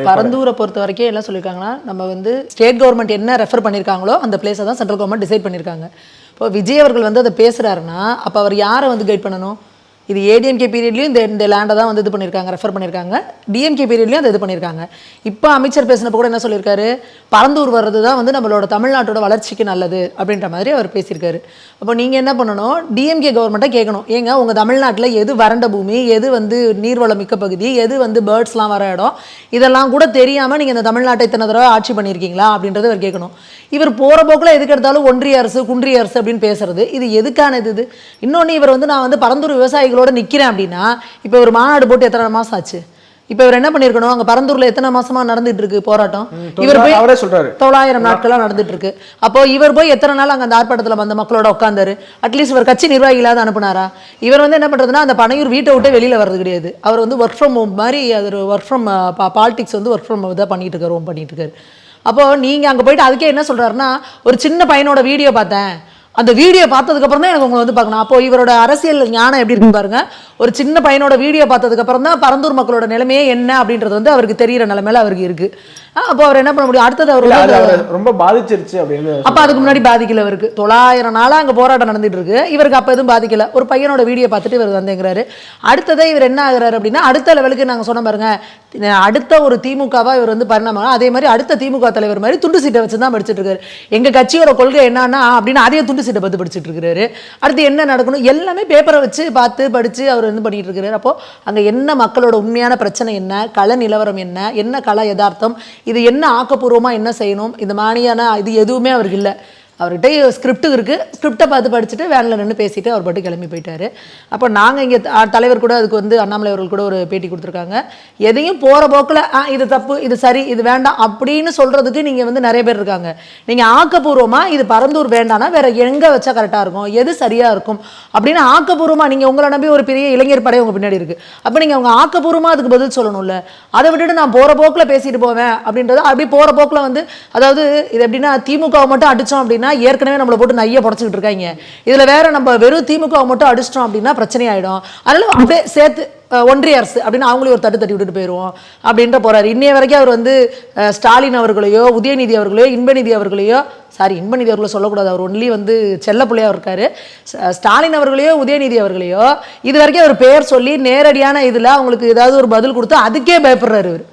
பரந்தூரை பொறுத்த வரைக்கும் என்ன சொல்லியிருக்காங்கன்னா, நம்ம வந்து ஸ்டேட் கவர்மெண்ட் என்ன ரெஃபர் பண்ணியிருக்காங்களோ அந்த பிளேஸை தான் சென்ட்ரல் கவர்மெண்ட் டிசைட் பண்ணியிருக்காங்க. இப்போ விஜய் அவர்கள் வந்து அதை பேசுகிறாருன்னா அப்போ அவர் யாரை வந்து கைட் பண்ணணும்? இது ஏடிஎம்கே பீரியட்லையும் இந்த லேண்டை தான் வந்து இது பண்ணியிருக்காங்க, ரெஃபர் பண்ணியிருக்காங்க. டிஎம்கே பீரியட்லையும் அதை இது பண்ணியிருக்காங்க. இப்போ அமைச்சர் பேசினப்போ கூட என்ன சொல்லியிருக்காரு, பரந்தூர் வர்றது தான் வந்து நம்மளோட தமிழ்நாட்டோட வளர்ச்சிக்கு நல்லது அப்படின்ற மாதிரி அவர் பேசியிருக்காரு. அப்போ நீங்கள் என்ன பண்ணணும், டிஎம்கே கவர்மெண்ட்டை கேட்கணும், ஏங்க உங்கள் தமிழ்நாட்டில் எது வறண்ட பூமி, எது வந்து நீர்வளம் மிக்க பகுதி, எது வந்து பேர்ட்ஸ்லாம் வர இடம், இதெல்லாம் கூட தெரியாமல் நீங்கள் இந்த தமிழ்நாட்டை இத்தனை தடவை ஆட்சி பண்ணியிருக்கீங்களா அப்படின்றத அவர் கேட்கணும். இவர் போகிற போக்கில் எதுக்கு எடுத்தாலும் ஒன்றிய அரசு குன்றிய அரசு அப்படின்னு பேசுறது இது எதுக்கானது? இது இன்னொன்று, இவர் வந்து நான் வந்து பரந்தூர் விவசாயிகளோட நிற்கிறேன் அப்படின்னா இப்போ ஒரு மாநாடு போட்டு எத்தனை மாதம் ஆச்சு? இப்போ இவர் என்ன பண்ணியிருக்கணும், அங்கே பரந்தூரில் எத்தனை மாசமா நடந்துட்டு இருக்கு போராட்டம்? இவர் போய் அவரே சொல்றாரு 900 நாட்களாக நடந்துட்டு இருக்கு. அப்போ இவர் போய் எத்தனை நாள் அங்கே அந்த ஆர்ப்பாட்டத்தில் வந்த மக்களோட உட்காந்தாரு? அட்லீஸ்ட் இவர் கட்சி நிர்வாகிகளாவது அனுப்புனாரா? இவர் வந்து என்ன பண்ணுறதுன்னா, அந்த பனையூர் வீட்டை விட்டு வெளியில் வர்றது கிடையாது. அவர் வந்து ஒர்க் ஃப்ரம் ஹோம் மாதிரி, அது ஒர்க் ஃப்ரம் பாலிடிக்ஸ் வந்து ஒர்க் ஃப்ரம் இதாக பண்ணிட்டு இருக்காரு, ஹோம் பண்ணிட்டு இருக்காரு. அப்போது நீங்கள் அங்கே போயிட்டு அதுக்கே என்ன சொல்கிறாருன்னா, ஒரு சின்ன பையனோட வீடியோ பார்த்தேன், அந்த வீடியோ பார்த்ததுக்கப்புறம் தான் எனக்கு உங்களை வந்து பார்க்கணும். அப்போ இவரோட அரசியல் ஞானம் எப்படி இருக்குன்னு பாருங்க. ஒரு சின்ன பையனோட வீடியோ பார்த்ததுக்கப்புறம் தான் பரந்தூர் மக்களோட நிலைமையே என்ன அப்படின்றது வந்து அவருக்கு தெரிகிற நிலைமையில அவருக்கு இருக்குது. அப்போ அவர் என்ன பண்ண முடியும்? அடுத்தது அவர் ரொம்ப பாதிச்சிருச்சு அப்படின்னு. அப்போ அதுக்கு முன்னாடி பாதிக்கல. அவருக்கு 900 நாளாக அங்கே போராட்டம் நடந்துட்டு இருக்கு, இவருக்கு அப்போ எதுவும் பாதிக்கல. ஒரு பையனோட வீடியோ பார்த்துட்டு இவர் வந்தேங்கிறாரு. அடுத்ததை இவர் என்ன ஆகுறாரு அப்படின்னா, அடுத்த லெவலுக்கு நாங்கள் சொன்ன பாருங்க, அடுத்த ஒரு திமுகவா இவர் வந்து பரிணாமம். அதே மாதிரி அடுத்த திமுக தலைவர் மாதிரி துண்டு சீட்டை வச்சு தான் படிச்சுட்டு இருக்காரு. எங்க கட்சியோட கொள்கை என்னன்னா அப்படின்னு அதே துண்டு சீட்டை பார்த்து படிச்சுட்டு இருக்காரு. அடுத்து என்ன நடக்கணும் எல்லாமே பேப்பரை வச்சு பார்த்து படிச்சு அவர் வந்து பண்ணிட்டு இருக்காரு. அப்போ அங்க என்ன மக்களோட உண்மையான பிரச்சனை என்ன, கள நிலவரம் என்ன, என்ன கள யதார்த்தம், இது என்ன ஆக்கப்பூர்வமாக என்ன செய்யணும், இந்த மாதிரியான இது எதுவுமே அவருக்கு இல்லை. அவர்கிட்ட ஸ்கிரிப்ட் இருக்குது, ஸ்கிரிப்டை பார்த்து படிச்சுட்டு வேனில் நின்று பேசிட்டு அவர் பாட்டு கிளம்பி போயிட்டாரு. அப்போ நாங்கள் இங்கே தலைவர் கூட அதுக்கு வந்து அண்ணாமலை அவர்கள் கூட ஒரு பேட்டி கொடுத்துருக்காங்க. எதையும் போகிற போக்கில் இது தப்பு, இது சரி, இது வேண்டாம் அப்படின்னு சொல்கிறதுக்கு நீங்கள் வந்து நிறைய பேர் இருக்காங்க. நீங்கள் ஆக்கப்பூர்வமாக இது பரந்தூர் வேண்டாம்னா வேறு எங்கே வச்சா கரெக்டாக இருக்கும், எது சரியாக இருக்கும் அப்படின்னு ஆக்கப்பூர்வமாக நீங்கள் உங்களை நம்பி ஒரு பெரிய இளைஞர் படை உங்கள் பின்னாடி இருக்குது. அப்போ நீங்கள் அவங்க ஆக்கப்பூர்வமாக அதுக்கு பதில் சொல்லணும்ல. அதை விட்டுட்டு நான் போகிற போக்கில் பேசிட்டு போவேன் அப்படின்றது அப்படி போகிற போக்கில் வந்து, அதாவது இது எப்படின்னா திமுகவை மட்டும் அடித்தோம் அப்படின்னா ஏற்கனவே நம்மளை போட்டு நைய புடச்சிக்கிட்டு இருக்காங்க, இதுல வேற நம்ம வெறும் திமுக மட்டும் அடிச்சிட்டோம் அப்படின்னா பிரச்சனை ஆயிடும். அதனால அப்படியே சேர்த்து ஒன்றிய அரசு அப்படின்னு அவங்களே ஒரு தட்டு தட்டி விட்டுட்டு போயிடுவோம் அப்படின்ற போறாரு. இன்னைய வரைக்கும் அவர் வந்து ஸ்டாலின் அவர்களையோ உதயநிதி அவர்களையோ இன்பநிதி அவர்களையோ, சாரி இன்பநிதி அவர்களோ சொல்லக்கூடாது, அவர் ஒன்லி வந்து செல்ல பிள்ளையா இருக்காரு, ஸ்டாலின் அவர்களையோ உதயநிதி அவர்களையோ இது வரைக்கும் அவர் பெயர் சொல்லி நேரடியான இதுல அவங்களுக்கு ஏதாவது ஒரு பதில் கொடுத்து அதுக்கே பயப்படுறாரு இவர்.